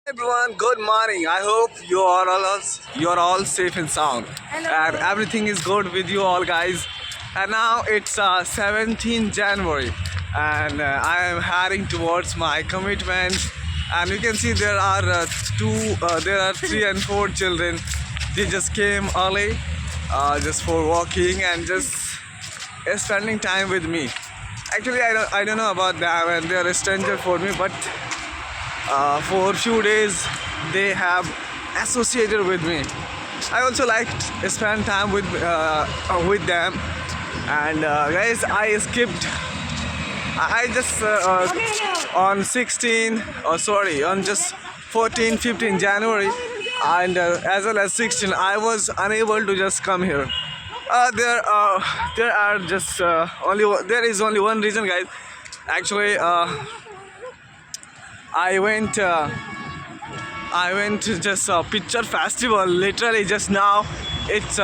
Everyone, good morning. I hope you are all safe and sound, and everything is good with you all, guys. And now it's 17 January, and I am heading towards my commitments. And you can see there are 3 and 4 children. They just came early, just for walking and just spending time with me. Actually, I don't know about them, and they are a stranger for me, but for a few days they have associated with me. I also like to spend time with them. And guys, I skipped. I just on 16, or sorry, on just 14, 15 January, and as well as 16, I was unable to just come here. There are just there is only one reason, guys. Actually, I went. I went to just a picture festival literally just now. It's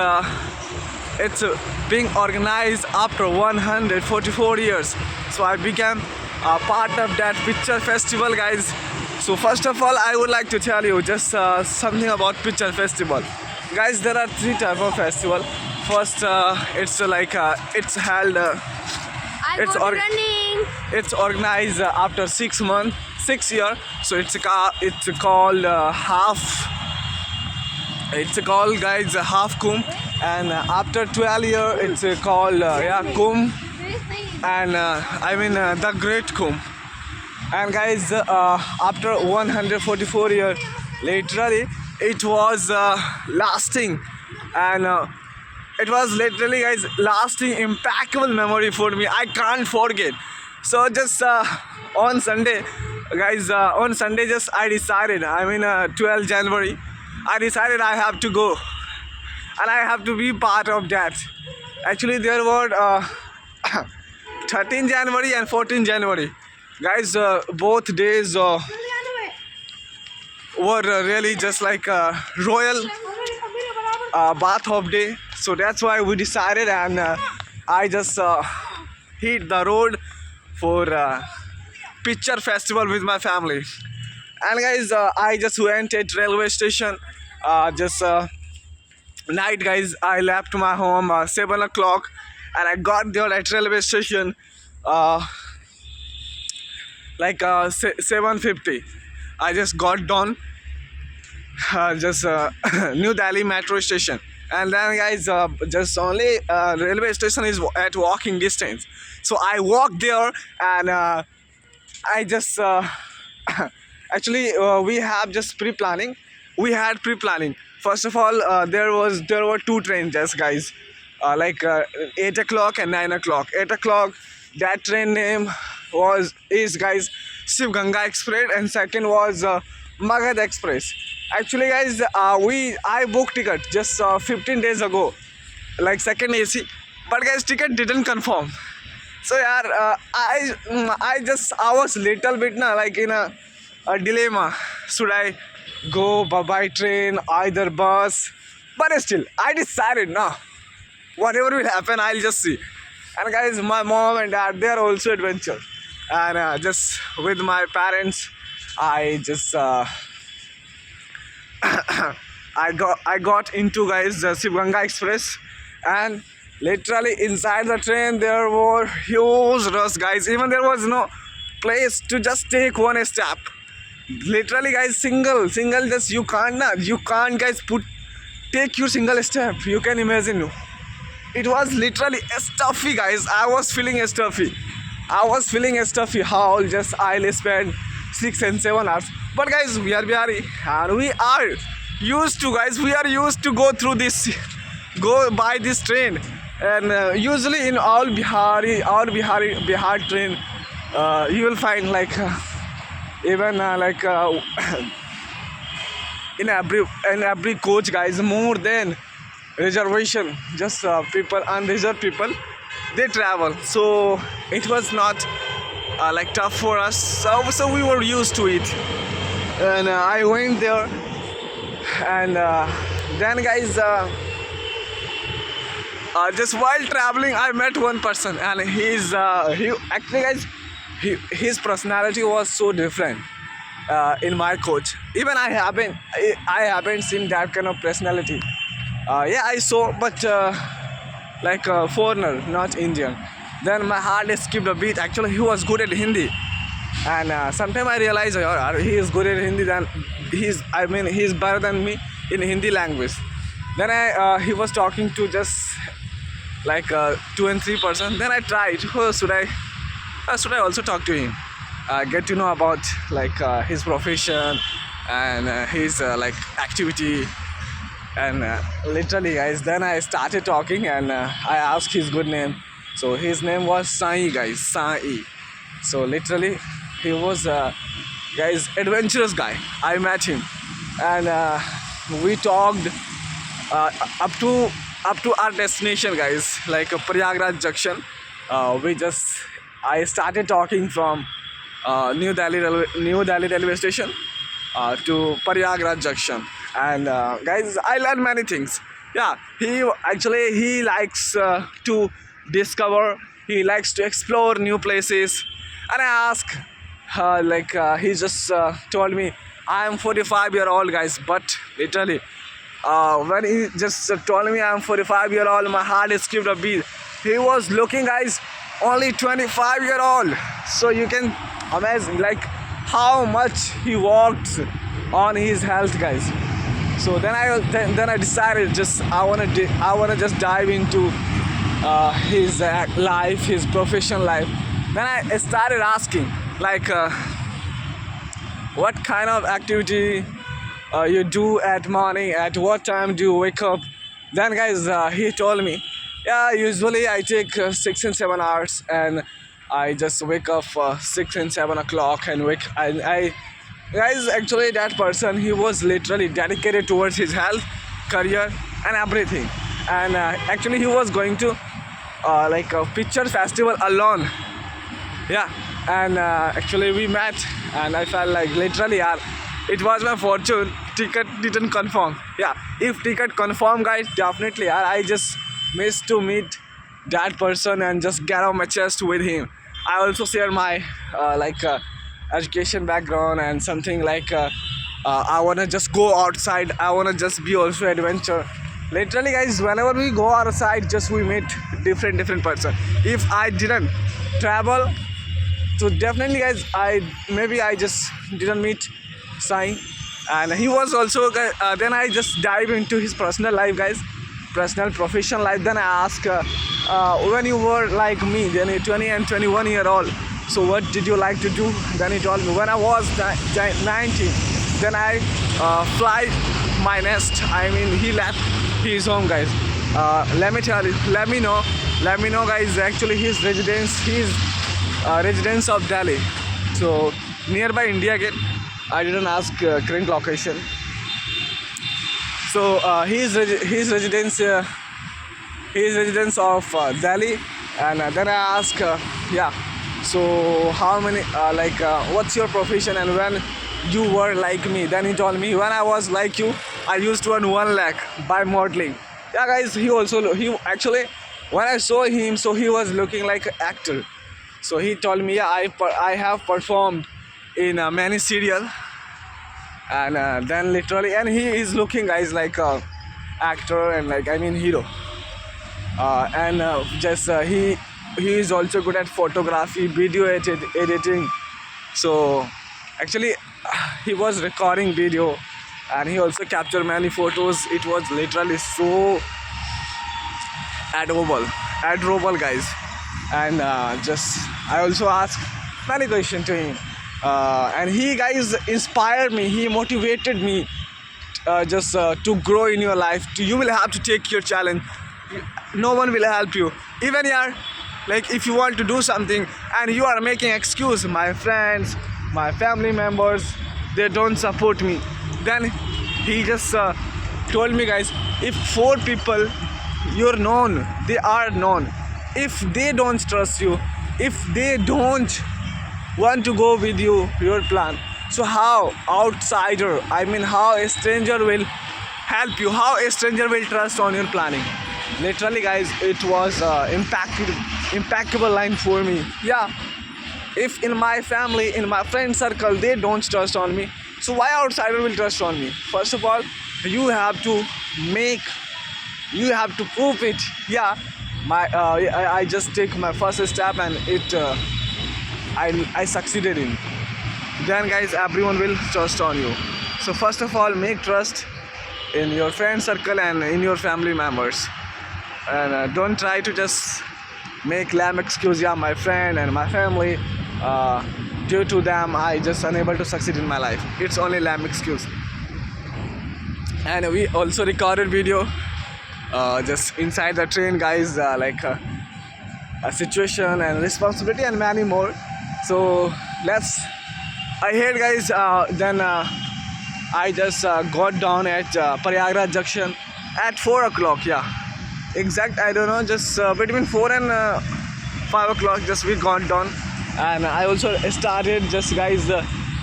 being organized after 144 years. So I became a part of that picture festival, guys. So first of all, I would like to tell you just something about picture festival, guys. There are three type of festival. First, it's it's held. It's it's organized after 6 months, 6 year. So it's called half. It's called, guys, half kum. And after 12 year, it's called kum. And the great kum. And guys, after 144 year, literally it was lasting. And it was literally, guys, lasting impeccable memory for me. I can't forget. So just on Sunday, guys, on Sunday just I decided, 12 January, I decided I have to go and I have to be part of that. Actually, there were 13 January and 14 January, guys. Both days were really just like a royal bath of day. So that's why we decided, and I just hit the road for picture festival with my family. And guys, I just went at railway station. Just night, guys. I left my home 7 o'clock, and I got there at railway station 7:50. I just got done just New Delhi metro station. And then, guys, just only railway station is at walking distance. So I walked there, and I just actually we have just pre-planning. We had pre-planning. First of all, there were two trains, just, guys, 8 o'clock and 9 o'clock. 8 o'clock, that train name is, guys, Shiv Ganga Express, and second was Magad Express. Actually, guys, I booked ticket just 15 days ago, like second AC, but guys, ticket didn't confirm. So yeah, I was little bit like in a dilemma. Should I go by train, either bus? But still, I decided, no, whatever will happen, I'll just see. And guys, my mom and dad, they are also adventure, and just with my parents, I just I got into, guys, the Shiv Ganga Express. And literally inside the train there were huge rush, guys. Even there was no place to just take one step. Literally, guys, single just you can't, guys, take your single step. You can imagine. It was literally stuffy, guys. I was feeling stuffy. How just I'll spend 6 and 7 hours. But guys, we are Bihari, and we are used to, guys. We are used to go by this train. And usually in all Bihar train, you will find even in every coach, guys, more than reservation. Just people, unreserved people, they travel. So it was not tough for us. So we were used to it. And I went there, and then, guys, just while traveling, I met one person, and he actually, guys, his personality was so different. in my coach. Even I haven't seen that kind of personality. Yeah, I saw, but like a foreigner, not Indian. Then my heart skipped a beat. Actually, he was good at Hindi, and sometimes I realize he is good at Hindi. Then he's better than me in Hindi language. Then he was talking to just like 2 and 3%. Then I tried. Oh, should I also talk to him? Get to know about like his profession and his like activity and literally guys. Then I started talking and I asked his good name. So his name was Sai, guys. Sai. So literally he was guys adventurous guy. I met him and we talked uh, up to up to our destination, guys, like Prayagraj junction. We just I started talking from New Delhi railway station to Prayagraj junction, and guys, I learned many things. Yeah, he likes to discover. He likes to explore new places, and I ask, he just told me, I am 45-year-old, guys, but literally when he just told me I'm 45-year-old, my heart skipped a beat. He was looking, guys, only 25-year-old. So you can imagine like how much he worked on his health, guys. So then I decided just I wanna just dive into his life, his professional life. Then I started asking like. What kind of activity you do at morning, at what time do you wake up? Then guys, he told me, yeah, usually I take 6 and 7 hours, and I just wake up 6 and 7 o'clock and wake and I guys, actually that person, he was literally dedicated towards his health, career and everything. And actually he was going to like a picture festival alone. Yeah, and actually we met and I felt like literally it was my fortune. Ticket didn't confirm. Yeah, if ticket confirm, guys, definitely I just missed to meet that person and just get off my chest with him. I also share my education background and something like I wanna just go outside. I wanna just be also adventure. Literally, guys, whenever we go outside, just we meet different person. If I didn't travel, so definitely, guys, I just didn't meet Sai, and he was also. Then I just dive into his personal life, guys, personal professional life. Then I ask, when you were like me, then 20 and 21-year-old. So what did you like to do? Then he told me when I was 19. Then I fly my nest. I mean, he left his home, guys. Let me tell you. Let me know, guys. Actually, his residence of Delhi. So nearby India Gate. I didn't ask current location. So his residence of Delhi, and then I ask, yeah. So how many what's your profession and when you were like me? Then he told me when I was like you, I used to earn 1 lakh by modeling. Yeah, guys. He actually when I saw him, so he was looking like an actor. So he told me, yeah, I have performed in many serial, and then literally, and he is looking, guys, like a actor and like I mean hero, and just he is also good at photography, video editing. So actually, he was recording video, and he also captured many photos. It was literally so adorable, guys. And just I also asked many questions to him, and he, guys, inspired me. He motivated me just to grow in your life. You will have to take your challenge. No one will help you. Even here, like if you want to do something and you are making excuse, my friends, my family members, they don't support me. Then he just told me, guys, if 4 people you're known, they are known, if they don't trust you, if they don't want to go with you, your plan, so how outsider, I mean how a stranger will help you, how a stranger will trust on your planning? Literally, guys, it was impeccable line for me. Yeah, If in my family, in my friend circle, they don't trust on me, so why outsider will trust on me? First of all, you have to make, you have to prove it. Yeah, I just take my first step and I succeeded in. Then guys, everyone will trust on you. So first of all, make trust in your friend circle and in your family members, and don't try to just make lame excuse. Yeah, my friend and my family, due to them I just unable to succeed in my life. It's only lame excuse. And we also recorded video just inside the train, guys, a situation and responsibility and many more. So let's, I heard guys, then I just got down at Prayagraj junction at 4 o'clock. Yeah, exact, I don't know, just between 4 and 5 o'clock just we got down. And I also started just guys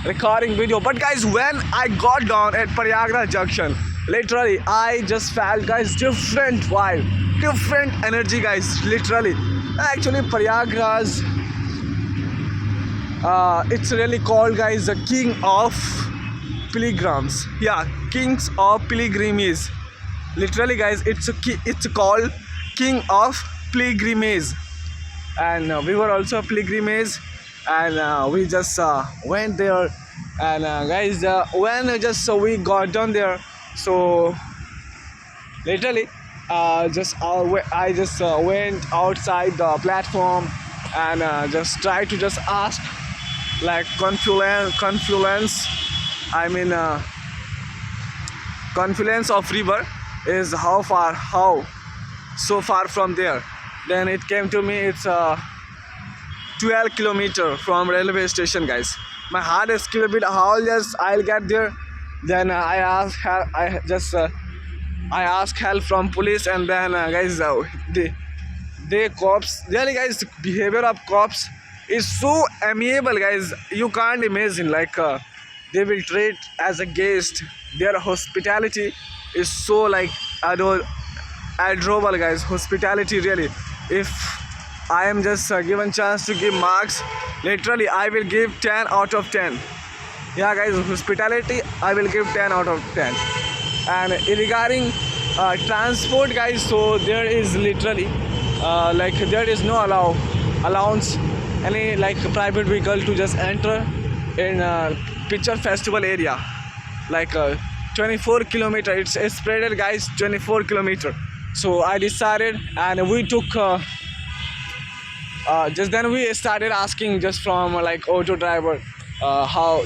recording video. But guys, when I got down at Prayagraj junction, literally I just felt guys different vibe, different energy guys, literally. Actually Prayagraj, it's really called guys the king of pilgrims. Yeah, kings of pilgrimage. Literally guys, it's called king of pilgrimage. And we were also pilgrimage, and we just went there. And guys, when just we got down there, so literally I just went outside the platform and just tried to just ask like confluence, I mean confluence of river is how far, how so far from there. Then it came to me, it's 12 kilometer from railway station, guys. My heart is skipped a bit, how just I'll get there. Then I asked help, I asked help from police. And then guys, they cops, really guys, the behavior of cops is so amiable guys, you can't imagine. Like they will treat as a guest, their hospitality is so like adorable guys, hospitality really. If I am just given chance to give marks, literally I will give 10 out of 10. Yeah guys, hospitality I will give 10 out of 10. And regarding transport guys, so there is literally like there is no allowance any like private vehicle to just enter in picture festival area. Like 24 kilometer, it's spreaded guys, 24 kilometer. So I decided, and we took just then we started asking just from like auto driver, how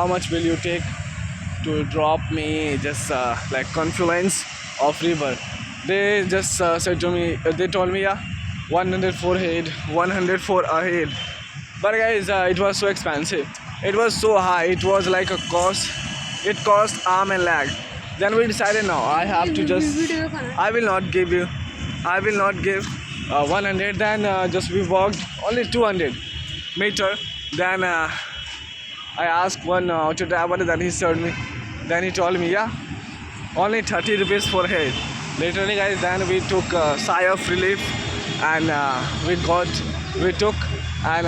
much will you take to drop me just like confluence of river. They just said to me, they told me, yeah, 104 a head. But guys, it was so expensive, it was so high, it was like a cost, it cost arm and leg. Then we decided, no, I have to just, I will not give 100. Then just we walked only 200 meter. Then I asked one auto driver, then he told me, yeah, only 30 rupees for head. Literally guys, then we took a sigh of relief, and we took and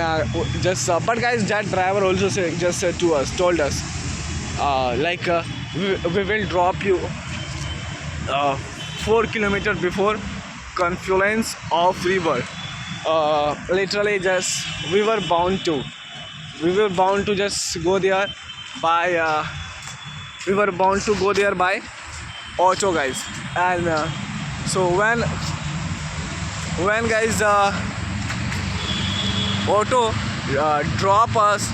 just but guys, that driver also told us we will drop you 4 kilometers before confluence of river. Literally just we were bound to just go there by auto guys. And so when guys auto drop us,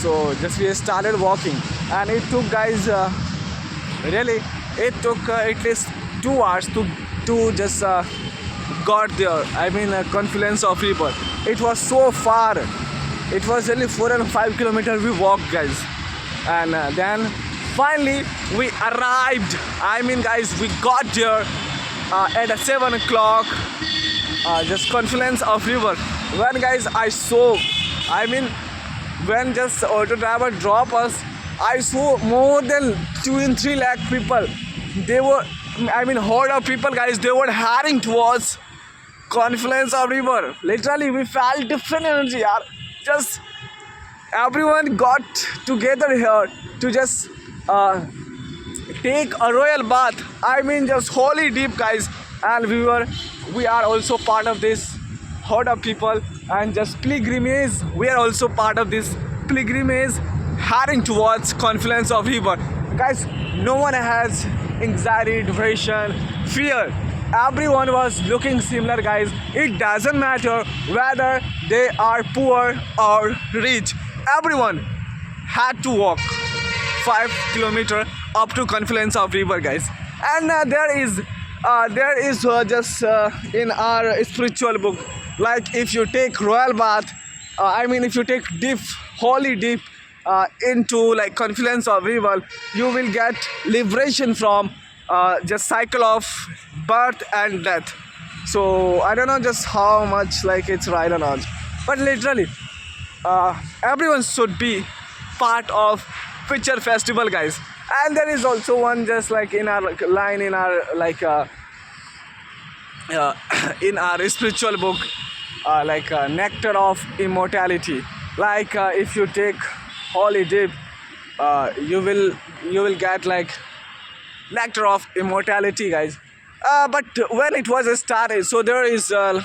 so just we started walking. And it took guys really it took at least 2 hours to just got there, I mean confluence of river. It was so far, it was only 4 and 5 kilometers we walked guys. And then finally we arrived, I mean guys, we got there at 7 o'clock, just confluence of river. When guys I saw, I mean when just auto driver drop us, I saw more than 2 and 3 lakh people. They were, I mean horde of people guys, they were heading towards confluence of river. Literally, we felt different energy. Yaar. Just everyone got together here to just take a royal bath. I mean, just holy deep, guys. And we are also part of this herd of people, and just pilgrimage. We are also part of this pilgrimage, heading towards confluence of river. Guys, no one has anxiety, depression, fear. Everyone was looking similar, guys. It doesn't matter whether they are poor or rich. Everyone had to walk 5 kilometer up to confluence of river, guys. And there is just in our spiritual book, like if you take royal bath, I mean if you take deep, holy deep into like confluence of river, you will get liberation from just cycle of birth and death. So I don't know just how much like it's right or not, but literally everyone should be part of picture festival, guys. And there is also one just like in our like, line in our like uh, in our spiritual book, like nectar of immortality. Like if you take holy dip, you will get like nectar of immortality, guys. But when it was started, so there is not,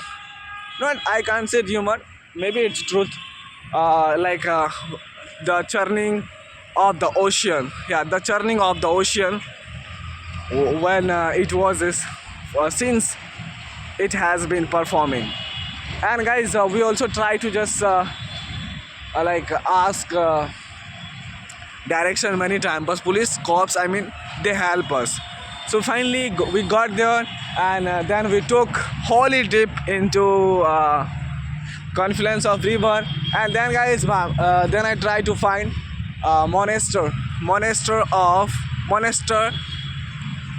I can't say humor, maybe it's truth, like the churning of the ocean. Yeah, the churning of the ocean when it was this, since it has been performing. And guys, we also try to just like ask direction many times, but police cops, I mean, they help us. So finally we got there, and then we took holy dip into confluence of river. And then guys, then I tried to find monastery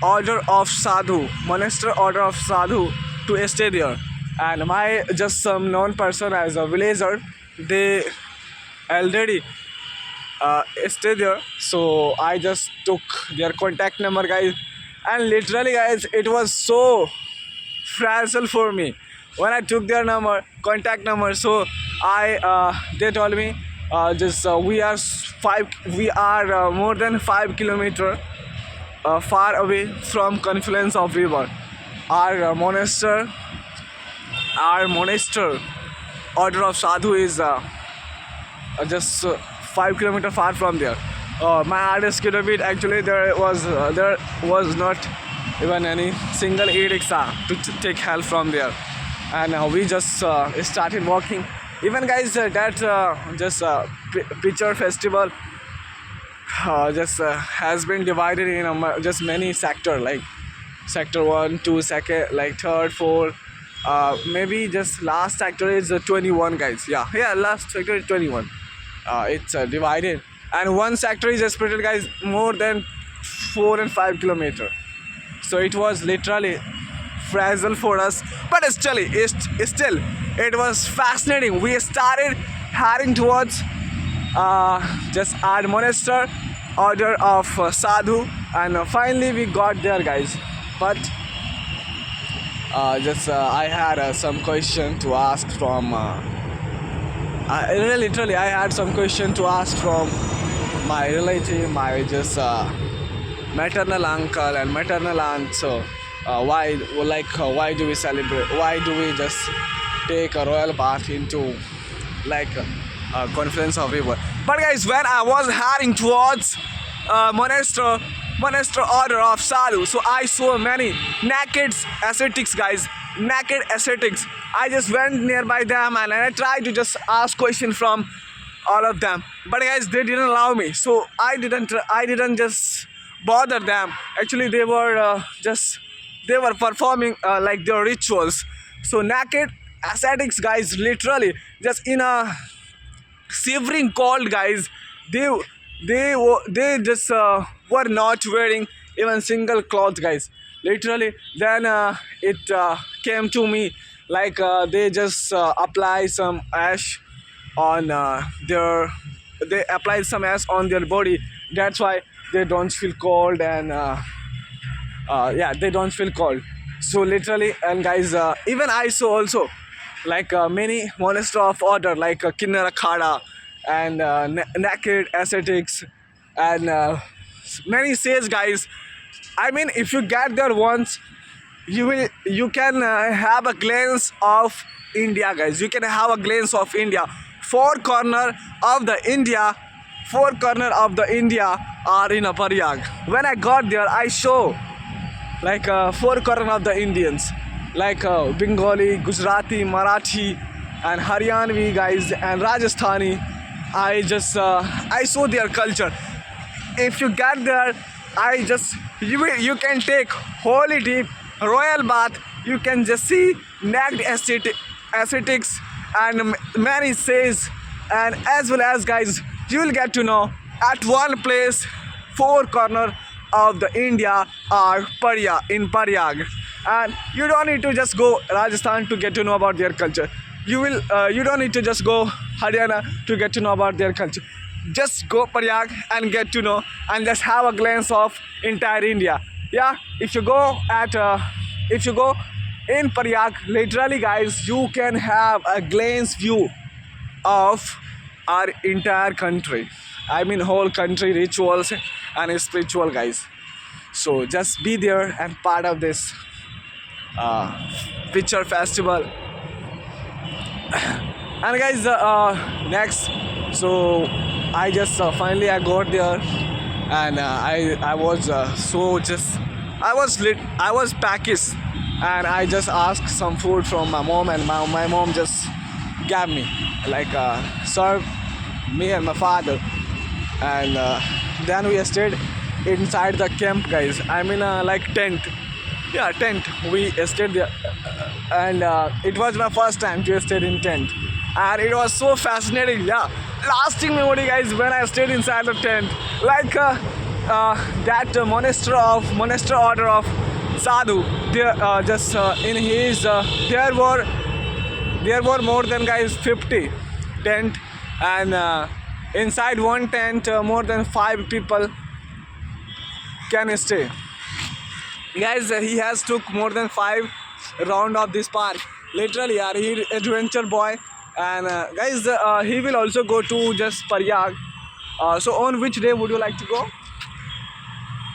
order of sadhu, monastery order of sadhu, to stay there. And my just some known person as a villager, they already stay there. So I just took their contact number, guys. And literally, guys, it was so fragile for me when I took their number, contact number. So they told me just we are more than 5 kilometer far away from confluence of river. Our monastery order of sadhu is just 5 kilometer far from there. My hardest kilometer, actually there was not even any single e-rickshaw to take help from there. And we just started walking. Even guys, that just picture festival just has been divided in just many sector, like sector 1, 2, second, like third, fourth, maybe just last sector is 21, guys. Yeah, last sector is 21. It's divided, and one sector is spread, guys, more than 4 and 5 kilometer. So it was literally fragile for us, but still it was fascinating. We started heading towards just our monastery order of sadhu, and finally we got there, guys. But just I had some question to ask from literally I had some question to ask from my relative, my just maternal uncle and maternal aunt. So why do we celebrate, why do we just take a royal bath into like confluence of river? But guys, when I was heading towards monastery order of sadhu, so I saw many naked ascetics, guys, naked ascetics. I just went nearby them, and I tried to just ask question from all of them, but guys, they didn't allow me. So I didn't just bother them. Actually, they were performing like their rituals. So naked ascetics, guys, literally just in a shivering cold, guys, they just were not wearing even single cloth, guys, literally. Then it came to me like they just apply some ash on they apply some ash on their body. That's why they don't feel cold, and yeah, they don't feel cold. So literally, and guys, even I saw also like many monastery of order like Kinnara Khada and naked ascetics and many says guys. I mean, if you get there once, you can have a glance of India, guys. You can have a glance of India. Four corner of the India, four corner of the India are in a Paryag. When I got there, I saw like four corner of the Indians, like Bengali, Gujarati, Marathi, and Haryanvi guys, and Rajasthani. I saw their culture. If you get there, you can take holy deep royal bath. You can just see naked ascetics and many says, and as well as guys, you will get to know at one place four corner of the India are Paryag, and you don't need to just go Rajasthan to get to know about their culture. You don't need to just go Haryana to get to know about their culture. Just go Paryag and get to know and just have a glance of entire India. Yeah, if you go in Paryag, literally guys, you can have a glance view of our entire country. I mean whole country rituals and spiritual guys. So just be there and part of this picture festival. And guys, next, so I just finally I got there, and I was so just I was Pakis, and I just asked some food from my mom, and my mom just gave me like served me and my father, and then we stayed inside the camp, guys. I mean like tent. Yeah, tent. We stayed there, and it was my first time to stay in tent, and it was so fascinating. Yeah, lasting memory, guys, when I stayed inside the tent, like that monastery order of Sadhu. There, just in his, there were more than guys 50 tent, and inside one tent, more than 5 people can stay. Guys, he has took more than 5 round of this park. Literally, yeah, he adventure boy, and guys, he will also go to just Paryag. So on which day would you like to go?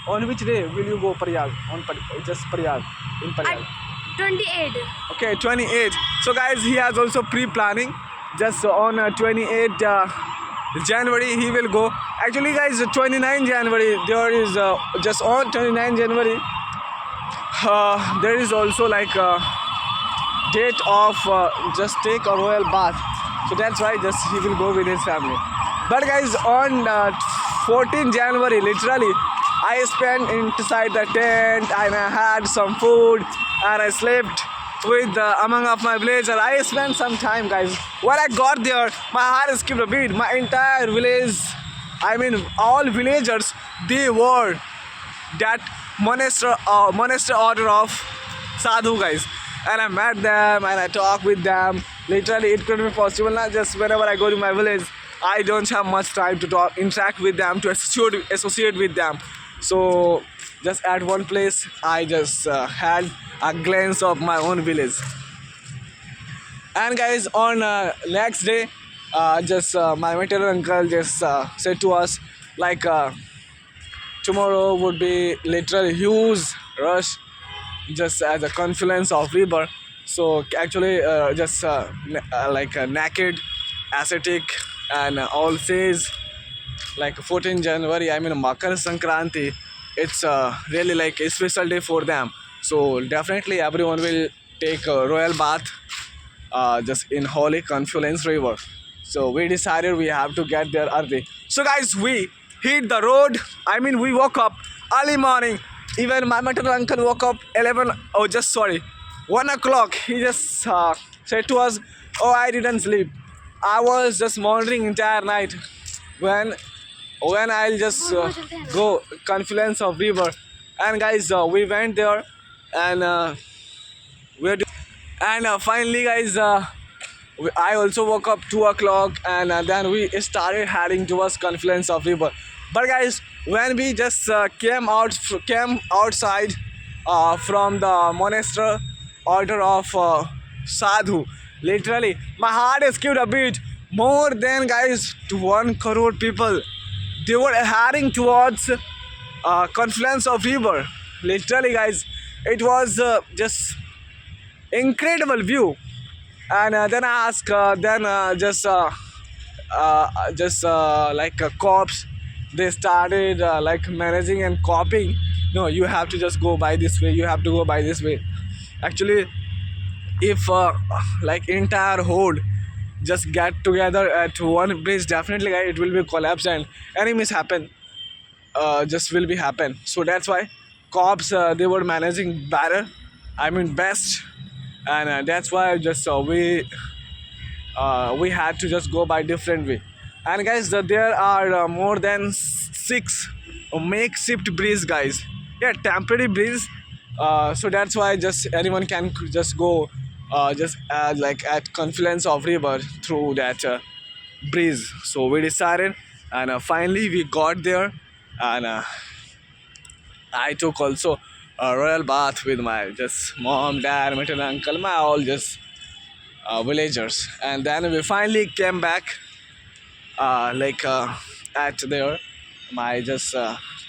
On which day will you go Paryag? Just Paryag in At Paryag. 28. Okay, 28. So guys, he has also pre-planning. Just on 28 January he will go. Actually, guys, 29 January there is just on 29 January. There is also like a date of just take a royal bath, so that's why just he will go with his family. But guys, on 14 January, literally I spent inside the tent, and I had some food, and I slept with among of my villager. I spent some time, guys. When I got there, my heart skipped a beat. My entire village, I mean all villagers, they were that monastery order of Sadhu, guys, and I met them and I talked with them. Literally, it couldn't be possible. Not just whenever I go to my village, I don't have much time to talk, interact with them, to associate with them. So just at one place, I just had a glance of my own village. And guys, on next day, just my maternal uncle just said to us like. Tomorrow would be literally huge rush just as a confluence of river. So actually just like a naked ascetic and all says like 14 January, I mean Makar Sankranti, it's really like a special day for them. So definitely everyone will take a royal bath just in holy confluence river. So we decided we have to get there early. So guys, we hit the road. I mean, we woke up early morning. Even my maternal uncle woke up 11. Oh, just sorry, 1 o'clock. He just said to us, "Oh, I didn't sleep. I was just wandering entire night. When I'll just go confluence of river." And guys, we went there, and we're and finally, guys. I also woke up 2 o'clock, and then we started heading towards confluence of river. But guys, when we just came outside from the monastery order of Sadhu. Literally, my heart is skipped a beat. More than guys to 1 crore people, they were heading towards confluence of river. Literally, guys, it was just incredible view. And then I ask, then just like cops, they started like managing and copying. No, you have to just go by this way. You have to go by this way. Actually, if like entire horde just get together at one place, definitely it will be collapse and enemies happen. Just will be happen. So that's why cops they were managing better. I mean best, and that's why just we had to just go by different way. And guys, there are more than six makeshift bridge, guys. Yeah, temporary bridge. So that's why just anyone can just go just like at confluence of river through that bridge. So we decided, and finally we got there, and I took also a royal bath with my just mom, dad, maternal uncle, my all just villagers. And then we finally came back like at there my just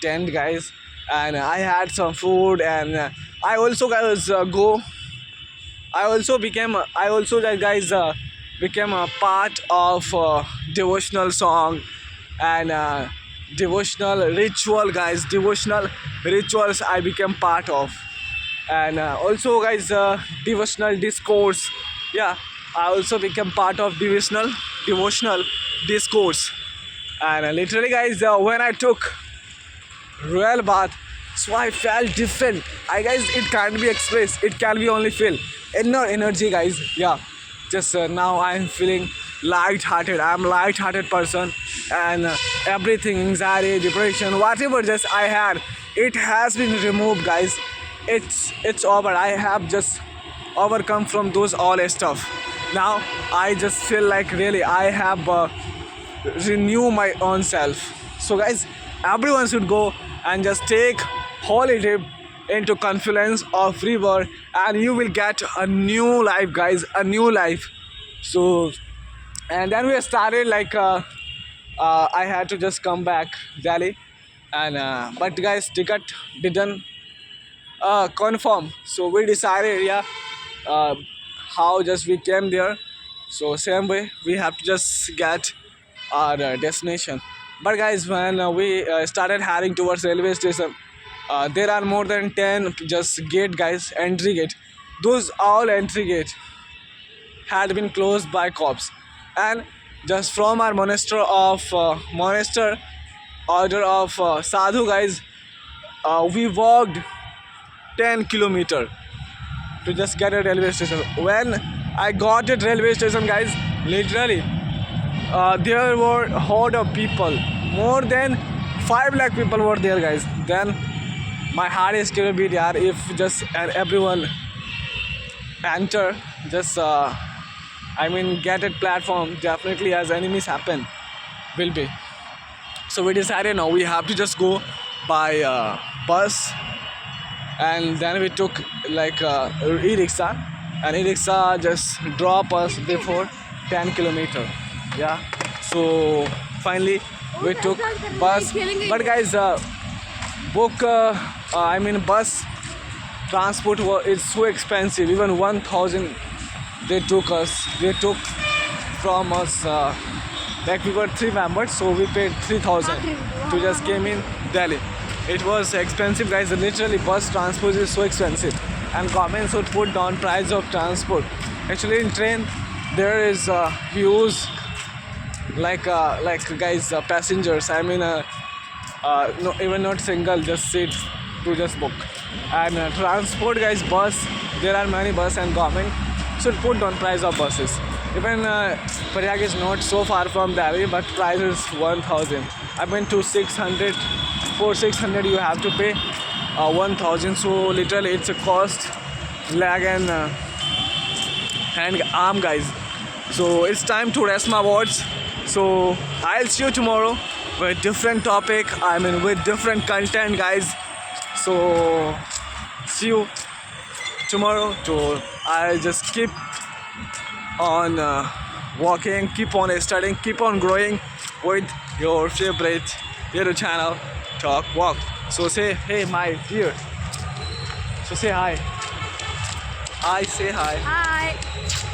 tent, guys. And I had some food, and I also guys go I also that guys became a part of devotional song and devotional ritual, guys. Devotional rituals I became part of. And also guys, devotional discourse. Yeah, I also became part of devotional discourse. And literally guys, when I took royal bath, so I felt different. I guys, it can't be expressed, it can be only feel inner energy, guys. Yeah, just now I'm feeling light-hearted. I'm light-hearted person, and everything, anxiety, depression, whatever just I had, it has been removed, guys. It's over. I have just overcome from those all stuff. Now I just feel like really I have renew my own self. So guys, everyone should go and just take holiday into confluence of river, and you will get a new life, guys, a new life. So, and then we started like I had to just come back Delhi, and but guys, ticket didn't confirm. So we decided, yeah, uh, how just we came there. So same way we have to just get our destination. But guys, when we started heading towards railway station, there are more than 10 just gate, guys, entry gate. Those all entry gate had been closed by cops. And just from our monastery order of Sadhu, guys, we walked 10 kilometer to just get a railway station. When I got at railway station, guys, literally there were a horde of people. More than 5 lakh people were there, guys. Then my heart is still beat, yaar. If just and everyone enter, just I mean get at platform, definitely as enemies happen, will be. So we decided now we have to just go by bus, and then we took like e-rickshaw, and e-rickshaw just drop us before 10 kilometer. Yeah, so finally we took bus. But guys, book I mean bus transport is so expensive. Even 1000 they took from us, like we were 3 members, so we paid 3000 to just came in Delhi. It was expensive, guys. Literally bus transport is so expensive, and government should put down price of transport. Actually in train there is huge like guys, passengers, I mean no, even not single just seats to just book. And transport, guys, bus, there are many bus, and government should put down price of buses. Even Prayag is not so far from Delhi, but price is 1000. I went to 600. For 600 you have to pay 1000. So literally it's a cost leg and arm, guys. So it's time to rest my words. So I'll see you tomorrow with different topic, I mean with different content, guys. So see you tomorrow. I just keep on walking, keep on studying, keep on growing with your favorite YouTube channel, Talk Walk. So say hey, my dear. So say hi. I say hi. Hi.